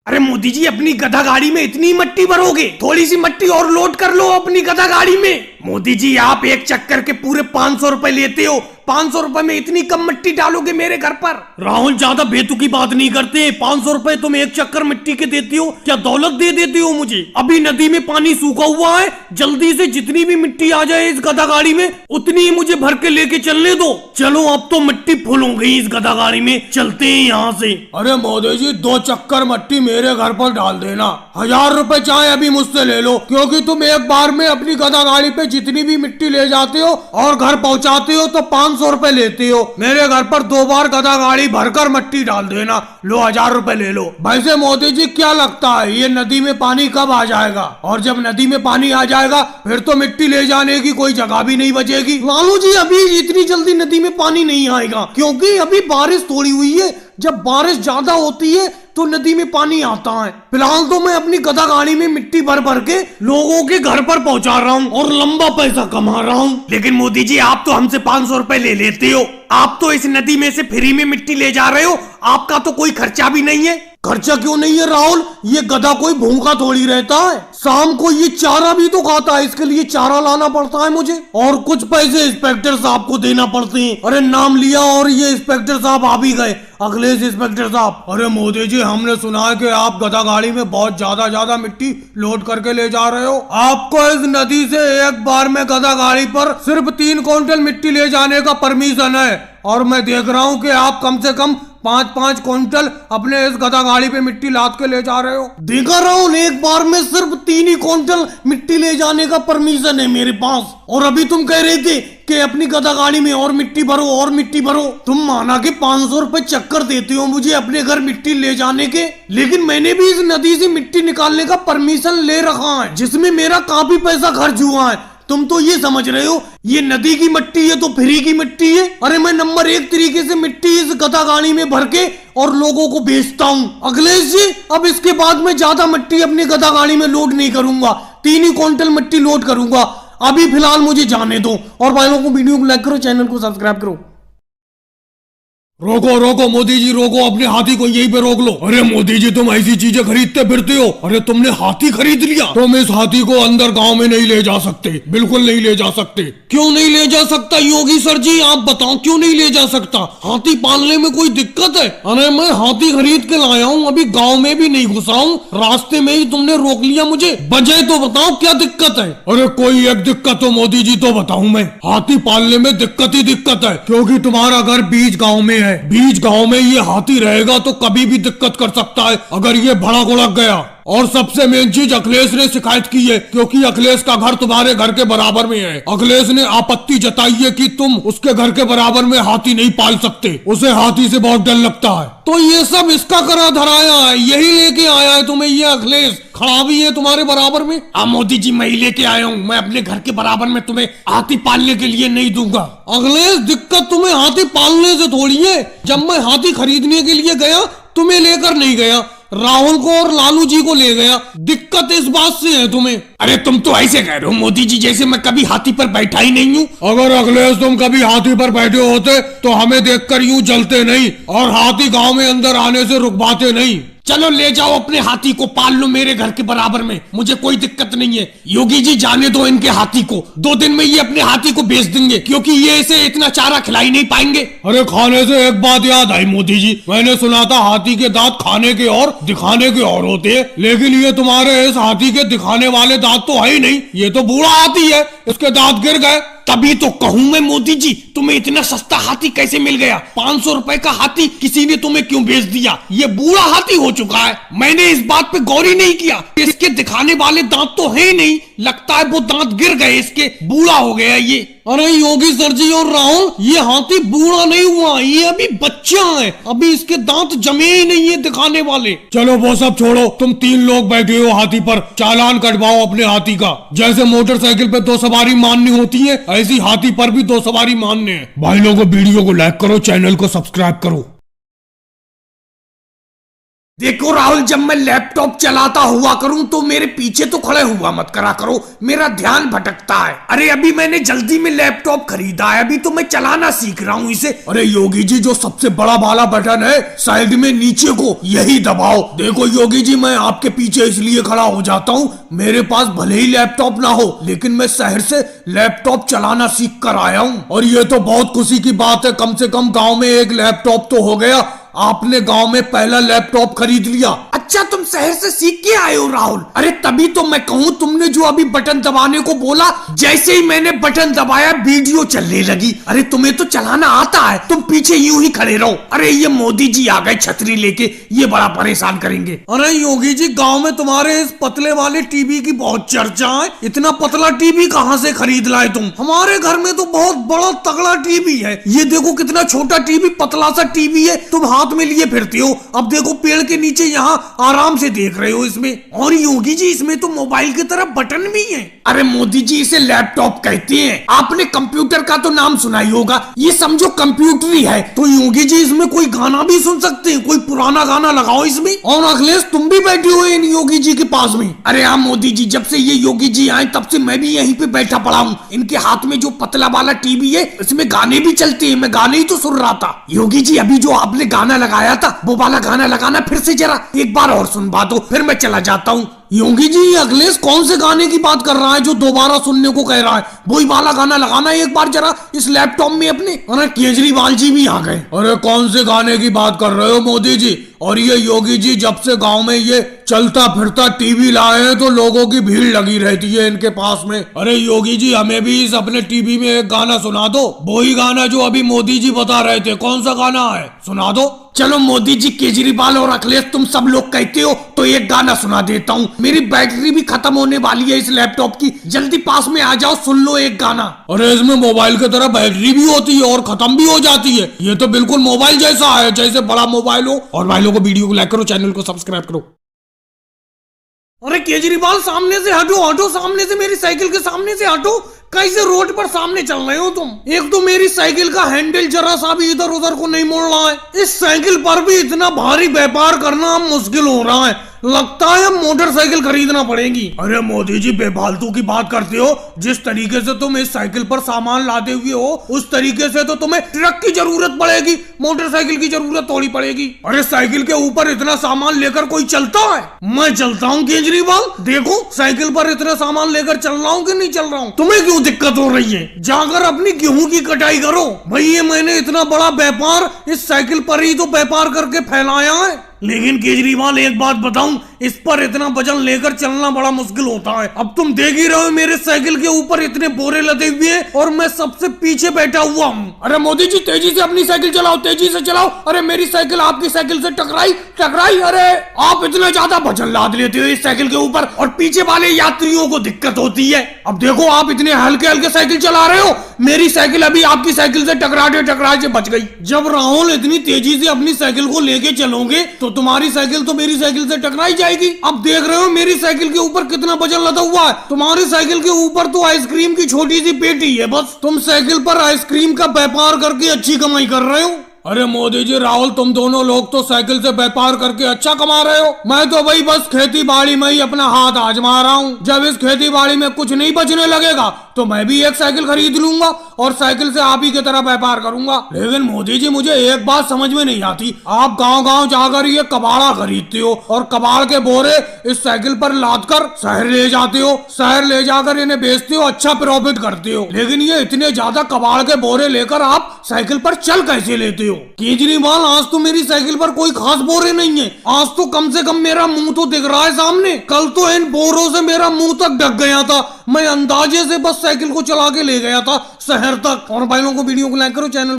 अरे मोदी जी, अपनी गधा गाड़ी में इतनी मट्टी भरोगे? थोड़ी सी मट्टी और लोड कर लो अपनी गधा गाड़ी में। मोदी जी, आप एक चक्कर के पूरे 500 रुपए लेते हो। 500 रुपए में इतनी कम मिट्टी डालोगे मेरे घर पर? राहुल, ज्यादा बेतुकी बात नहीं करते। 500 रुपए तुम एक चक्कर मिट्टी के देती हो, क्या दौलत दे देती हो मुझे? अभी नदी में पानी सूखा हुआ है, जल्दी से जितनी भी मिट्टी आ जाए इस गधा गाड़ी में उतनी ही मुझे भर के लेके चलने दो। चलो, अब तो मिट्टी फुल हो गई इस गधा गाड़ी में, चलते हैं यहाँ से। अरे मोदी जी, 2 चक्कर मिट्टी मेरे घर पर डाल देना। 1000 रुपए चाहे अभी मुझसे ले लो, क्योंकि तुम एक बार में अपनी गधा गाड़ी पे जितनी भी मिट्टी ले जाते हो और घर पहुँचाते हो तो 500 रुपए लेते हो। मेरे घर पर 2 बार गधा गाड़ी भरकर मिट्टी डाल देना। लो, 1000 रुपए ले लो। वैसे मोदी जी, क्या लगता है ये नदी में पानी कब आ जाएगा? और जब नदी में पानी आ जाएगा फिर तो मिट्टी ले जाने की कोई जगह भी नहीं बचेगी। लालू जी, अभी इतनी जल्दी नदी में पानी नहीं आएगा, क्योंकि अभी बारिश थोड़ी हुई है। जब बारिश ज्यादा होती है तो नदी में पानी आता है। फिलहाल तो मैं अपनी गधा गाड़ी में मिट्टी भर भर के लोगों के घर पर पहुंचा रहा हूँ और लंबा पैसा कमा रहा हूँ। लेकिन मोदी जी, आप तो हमसे 500 रुपए ले लेते हो। आप तो इस नदी में से फ्री में मिट्टी ले जा रहे हो, आपका तो कोई खर्चा भी नहीं है। खर्चा क्यों नहीं है राहुल? ये गधा कोई भूखा थोड़ी रहता है। शाम को ये चारा भी तो खाता है, इसके लिए चारा लाना पड़ता है मुझे, और कुछ पैसे इंस्पेक्टर साहब को देना पड़ते हैं। अरे नाम लिया और ये इंस्पेक्टर साहब आ भी गए, अखिलेश इंस्पेक्टर साहब। अरे मोदी जी, हमने सुना है कि आप गधा गाड़ी में बहुत ज्यादा मिट्टी लोड करके ले जा रहे हो। आपको इस नदी से एक बार में गधा गाड़ी पर सिर्फ 3 क्विंटल मिट्टी ले जाने का परमिशन है, और मैं देख रहा हूँ कि आप कम से कम 5-5 क्विंटल अपने इस गधा गाड़ी पे मिट्टी लाद के ले जा रहे हो। देखा राहुल, एक बार में सिर्फ 3 ही क्विंटल मिट्टी ले जाने का परमिशन है मेरे पास, और अभी तुम कह रहे थे कि अपनी गधा गाड़ी में और मिट्टी भरो और मिट्टी भरो। तुम माना कि 500 रुपए चक्कर देते हो मुझे अपने घर मिट्टी ले जाने के, लेकिन मैंने भी इस नदी से मिट्टी निकालने का परमिशन ले रखा है, जिसमें मेरा काफी पैसा खर्च हुआ है। तुम तो ये समझ रहे हो ये नदी की मिट्टी है तो फ्री की मिट्टी है? अरे मैं नंबर 1 तरीके से मिट्टी इस गधा गाड़ी में भर के और लोगों को बेचता हूँ। अखिलेश जी, अब इसके बाद मैं ज्यादा मिट्टी अपनी गधा गाड़ी में लोड नहीं करूंगा, 3 ही क्विंटल मिट्टी लोड करूंगा। अभी फिलहाल मुझे जाने दो, और भाई लोगों को वीडियो को लाइक करो, चैनल को सब्सक्राइब करो। रोको रोको मोदी जी, रोको, अपने हाथी को यहीं पे रोक लो। अरे मोदी जी, तुम ऐसी चीजें खरीदते फिरते हो। अरे तुमने हाथी खरीद लिया, तुम इस हाथी को अंदर गांव में नहीं ले जा सकते, बिल्कुल नहीं ले जा सकते। क्यों नहीं ले जा सकता योगी सर जी, आप बताओ क्यों नहीं ले जा सकता? हाथी पालने में कोई दिक्कत है? अरे मैं हाथी खरीद के लाया हूँ, अभी गाँव में भी नहीं घुसा हूँ, रास्ते में ही तुमने रोक लिया मुझे। वजह तो बताओ, क्या दिक्कत है? अरे कोई एक दिक्कत तो मोदी जी तो बताऊं मैं। हाथी पालने में दिक्कत ही दिक्कत है, क्योंकि तुम्हारा घर बीच गांव में है। बीच गांव में ये हाथी रहेगा तो कभी भी दिक्कत कर सकता है अगर ये भड़क उड़क गया। और सबसे मेन चीज अखिलेश ने शिकायत की है, क्योंकि अखिलेश का घर तुम्हारे घर के बराबर में है। अखिलेश ने आपत्ति जताई है कि तुम उसके घर के बराबर में हाथी नहीं पाल सकते, उसे हाथी से बहुत डर लगता है। तो ये सब इसका करा धराया है, यही लेके आया है तुम्हें ये अखिलेश? खड़ा भी है तुम्हारे बराबर में? मोदी जी, मैं ही लेके आया हूँ, मैं अपने घर के बराबर में तुम्हें हाथी पालने के लिए नहीं दूंगा। अखिलेश, दिक्कत तुम्हें हाथी पालने से थोड़ी है। जब मैं हाथी खरीदने के लिए गया तुम्हें लेकर नहीं गया, राहुल को और लालू जी को ले गया। दिक्कत इस बात से है तुम्हें। अरे तुम तो ऐसे कह रहे हो मोदी जी जैसे मैं कभी हाथी पर बैठा ही नहीं हूँ। अगर अखिलेश तुम कभी हाथी पर बैठे होते तो हमें देखकर यूं जलते नहीं, और हाथी गांव में अंदर आने से रुकवाते नहीं। चलो ले जाओ अपने हाथी को, पाल लो मेरे घर के बराबर में, मुझे कोई दिक्कत नहीं है। योगी जी, जाने दो इनके हाथी को, 2 दिन में ये अपने हाथी को बेच देंगे, क्योंकि ये इसे इतना चारा खिला ही नहीं पाएंगे। अरे खाने से एक बात याद आई मोदी जी, मैंने सुना था हाथी के दांत खाने के और दिखाने के और होते हैं, लेकिन ये तुम्हारे इस हाथी के दिखाने वाले दांत तो है ही नहीं, ये तो बूढ़ा हाथी है, इसके दांत गिर गए। तभी तो कहूँ मैं मोदी जी, तुम्हें इतना सस्ता हाथी कैसे मिल गया? 500 रुपए का हाथी किसी ने तुम्हें क्यों बेच दिया? ये बूढ़ा हाथी हो चुका है। मैंने इस बात पे गौर ही नहीं किया, इसके दिखाने वाले दांत तो है ही नहीं, लगता है वो दांत गिर गए इसके, बूढ़ा हो गया ये। अरे योगी सर जी और राहुल, ये हाथी बूढ़ा नहीं हुआ, ये अभी बच्चा है, अभी इसके दांत जमे ही नहीं है दिखाने वाले। चलो वो सब छोड़ो, तुम 3 लोग बैठे हो हाथी पर, चालान कटवाओ अपने हाथी का। जैसे मोटरसाइकिल पे 2 सवारी माननी होती है, ऐसी हाथी पर भी 2 सवारी मानने हैं। भाई लोगों, वीडियो को लाइक करो, चैनल को सब्सक्राइब करो। देखो राहुल, जब मैं लैपटॉप चलाता हुआ करूं तो मेरे पीछे तो खड़े हुआ मत करा करो, मेरा ध्यान भटकता है। अरे अभी मैंने जल्दी में लैपटॉप खरीदा है, अभी तो मैं चलाना सीख रहा हूं इसे। अरे योगी जी, जो सबसे बड़ा वाला बटन है साइड में नीचे को, यही दबाओ। देखो योगी जी, मैं आपके पीछे इसलिए खड़ा हो जाता हूँ, मेरे पास भले ही लैपटॉप ना हो, लेकिन मैं शहर से लैपटॉप चलाना सीख कर आया हूँ। और ये तो बहुत खुशी की बात है, कम से कम गाँव में एक लैपटॉप तो हो गया। आपने गांव में पहला लैपटॉप खरीद लिया। अच्छा, तुम शहर से सीख के आए हो राहुल? अरे तभी तो मैं कहूँ, तुमने जो अभी बटन दबाने को बोला, जैसे ही मैंने बटन दबाया वीडियो चलने लगी। अरे तुम्हें तो चलाना आता है, तुम पीछे यूं ही खड़े रहो। अरे ये मोदी जी आ गए छतरी लेके, ये बड़ा परेशान करेंगे। अरे योगी जी, गांव में तुम्हारे इस पतले वाले टीवी की बहुत चर्चा है। इतना पतला टीवी कहाँ से खरीद लाए तुम? हमारे घर में तो बहुत बड़ा तगड़ा टीवी है। ये देखो कितना छोटा टीवी, पतला सा टीवी है, तुम हाथ में लिए फिरते हो। अब देखो पेड़ के नीचे यहाँ आराम से देख रहे हो इसमें। और योगी जी, इसमें तो मोबाइल की तरह बटन भी है। अरे मोदी जी, इसे लैपटॉप कहते हैं। आपने कंप्यूटर का तो नाम सुना ही होगा, ये समझो कंप्यूटर ही है। तो योगी जी, इसमें कोई गाना भी सुन सकते हैं? कोई पुराना गाना लगाओ इसमें। और अखिलेश, तुम भी बैठे हो इन योगी जी के पास में? अरे हाँ मोदी जी, जब से ये योगी जी आए तब से मैं भी यहीं पे बैठा पड़ा हूँ। इनके हाथ में जो पतला वाला टीवी है, इसमें गाने भी चलते हैं। मैं गाने ही तो सुन रहा था। योगी जी, अभी जो आपने गाना लगाया था, वो वाला गाना लगाना फिर से जरा, एक बार और सुनवा दो, फिर मैं चला जाता हूँ। योगी जी, अखिलेश कौन से गाने की बात कर रहा है जो दोबारा सुनने को कह रहा है? वही वाला गाना लगाना एक बार जरा इस लैपटॉप में अपने। अरे केजरीवाल जी भी आ गए। अरे कौन से गाने की बात कर रहे हो मोदी जी? और ये योगी जी, जब से गांव में ये चलता फिरता टीवी लाए हैं तो लोगों की भीड़ लगी रहती है इनके पास में। अरे योगी जी, हमें भी इस अपने टीवी में एक गाना सुना दो, वही गाना जो अभी मोदी जी बता रहे थे। कौन सा गाना है, सुना दो। चलो मोदी जी, केजरीवाल और अखिलेश, तुम सब लोग कहते हो तो एक गाना सुना देता हूँ। मेरी बैटरी भी खत्म होने वाली है इस लैपटॉप की, जल्दी पास में आ जाओ, सुन लो एक गाना। अरे इसमें मोबाइल की तरह बैटरी भी होती है और खत्म भी हो जाती है। ये तो बिल्कुल मोबाइल जैसा है, जैसे बड़ा मोबाइल हो। और भाई लोगों को वीडियो को लाइक करो, चैनल को सब्सक्राइब करो। अरे केजरीवाल, सामने से हटो, हटो सामने से, मेरी साइकिल के सामने से हटो। कैसे रोड पर सामने चल रहे हो तुम? एक तो मेरी साइकिल का हैंडल जरा सा भी इधर उधर को नहीं मोड़ रहा है। इस साइकिल पर भी इतना भारी व्यापार करना मुश्किल हो रहा है, लगता है अब मोटरसाइकिल खरीदना पड़ेगी। अरे मोदी जी, बेफालतू की बात करते हो। जिस तरीके से तुम इस साइकिल पर सामान लादे हुए हो, उस तरीके से तो तुम्हें ट्रक की जरूरत पड़ेगी, मोटरसाइकिल की जरूरत थोड़ी पड़ेगी। अरे साइकिल के ऊपर इतना सामान लेकर कोई चलता है? मैं चलता हूँ केजरीवाल, देखो साइकिल पर इतना सामान लेकर चल रहा हूँ कि नहीं चल रहा हूँ। तुम्हें क्यों दिक्कत हो रही है? जाकर अपनी गेहूं की कटाई करो। भैया, मैंने इतना बड़ा व्यापार इस साइकिल पर ही तो व्यापार करके फैलाया है। लेकिन केजरीवाल, एक बात बताऊं, इस पर इतना वजन लेकर चलना बड़ा मुश्किल होता है। अब तुम देख ही रहे हो, मेरे साइकिल के ऊपर इतने बोरे लदे हुए हैं और मैं सबसे पीछे बैठा हुआ हूँ। अरे मोदी जी, तेजी से अपनी साइकिल चलाओ, तेजी से चलाओ। अरे मेरी साइकिल आपकी साइकिल से टकराई। अरे आप इतना ज्यादा वजन लाद लेते हो इस साइकिल के ऊपर और पीछे वाले यात्रियों को दिक्कत होती है। अब देखो, आप इतने हल्के हल्के साइकिल चला रहे हो, मेरी साइकिल अभी आपकी साइकिल से टकराते बच गई। जब राहुल इतनी तेजी से अपनी साइकिल को लेके चलोगे तो तुम्हारी साइकिल तो मेरी साइकिल से टकराई जाएगी। अब देख रहे हो मेरी साइकिल के ऊपर कितना वजन लदा हुआ है। तुम्हारी साइकिल के ऊपर तो आइसक्रीम की छोटी सी पेटी है बस। तुम साइकिल पर आइसक्रीम का व्यापार करके अच्छी कमाई कर रहे हो। अरे मोदी जी, राहुल, तुम दोनों लोग तो साइकिल से व्यापार करके अच्छा कमा रहे हो। मैं तो भाई बस खेती बाड़ी में ही अपना हाथ आजमा रहा हूँ। जब इस खेती बाड़ी में कुछ नहीं बचने लगेगा तो मैं भी एक साइकिल खरीद लूंगा और साइकिल से आप ही की तरह व्यापार करूंगा। लेकिन मोदी जी, मुझे एक बात समझ में नहीं आती, आप गाँव गाँव जाकर ये कबाड़ा खरीदते हो और कबाड़ के बोरे इस साइकिल पर लाद कर शहर ले जाते हो, शहर ले जाकर इन्हें बेचते हो, अच्छा प्रॉफिट करते हो। लेकिन ये इतने ज्यादा कबाड़ के बोरे लेकर आप साइकिल पर चल कैसे लेते हो? केजरीवाल, आज तो मेरी साइकिल पर कोई खास बोरे नहीं है, आज तो कम से कम मेरा मुंह तो दिख रहा है सामने। कल तो इन बोरों से मेरा मुंह तक ढक गया था, मैं अंदाजे से बस साइकिल को चला के ले गया था शहर तक। और भाई लोगों को वीडियो को लाइक करो, चैनल